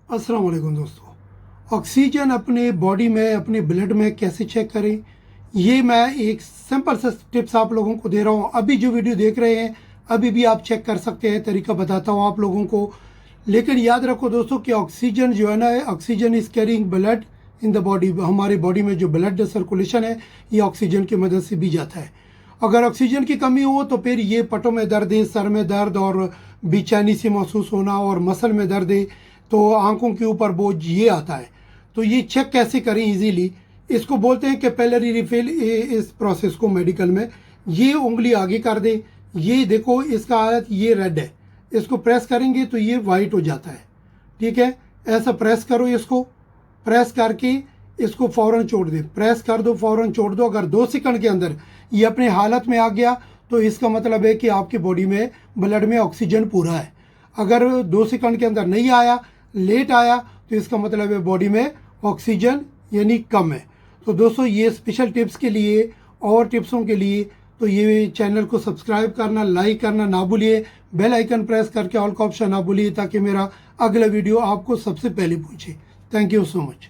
अस्सलाम वालेकुम दोस्तों। ऑक्सीजन अपने बॉडी में, अपने ब्लड में कैसे चेक करें, ये मैं एक सिंपल सा टिप्स आप लोगों को दे रहा हूँ। अभी जो वीडियो देख रहे हैं अभी भी आप चेक कर सकते हैं, तरीका बताता हूँ आप लोगों को। लेकिन याद रखो दोस्तों कि ऑक्सीजन जो है ना, oxygen is carrying blood in the body. हमारी बॉडी में जो ब्लड सर्कुलेशन है ये ऑक्सीजन की मदद से भी जाता है। अगर ऑक्सीजन की कमी हो तो फिर ये पटों में दर्द है, सर में दर्द और बेचैनी से महसूस होना और मसल में दर्द है, तो आंखों के ऊपर बोझ ये आता है। तो ये चेक कैसे करें इजीली, इसको बोलते हैं कैपिलरी रिफिल। इस प्रोसेस को मेडिकल में ये उंगली आगे कर दें, ये देखो इसका हालत ये रेड है, इसको प्रेस करेंगे तो ये वाइट हो जाता है। ठीक है, ऐसा प्रेस करो, इसको प्रेस करके इसको फ़ौरन छोड़ दे, प्रेस कर दो, फ़ौरन छोड़ दो। अगर 2 सेकंड के अंदर ये अपने हालत में आ गया तो इसका मतलब है कि आपकी बॉडी में, ब्लड में ऑक्सीजन पूरा है। अगर 2 सेकंड के अंदर नहीं आया, लेट आया, तो इसका मतलब है बॉडी में ऑक्सीजन यानी कम है। तो दोस्तों ये स्पेशल टिप्स के लिए और टिप्सों के लिए तो ये चैनल को सब्सक्राइब करना, लाइक करना ना भूलिए, बेल आइकन प्रेस करके ऑल का ऑप्शन ना भूलिए, ताकि मेरा अगला वीडियो आपको सबसे पहले पहुंचे। Thank you so much.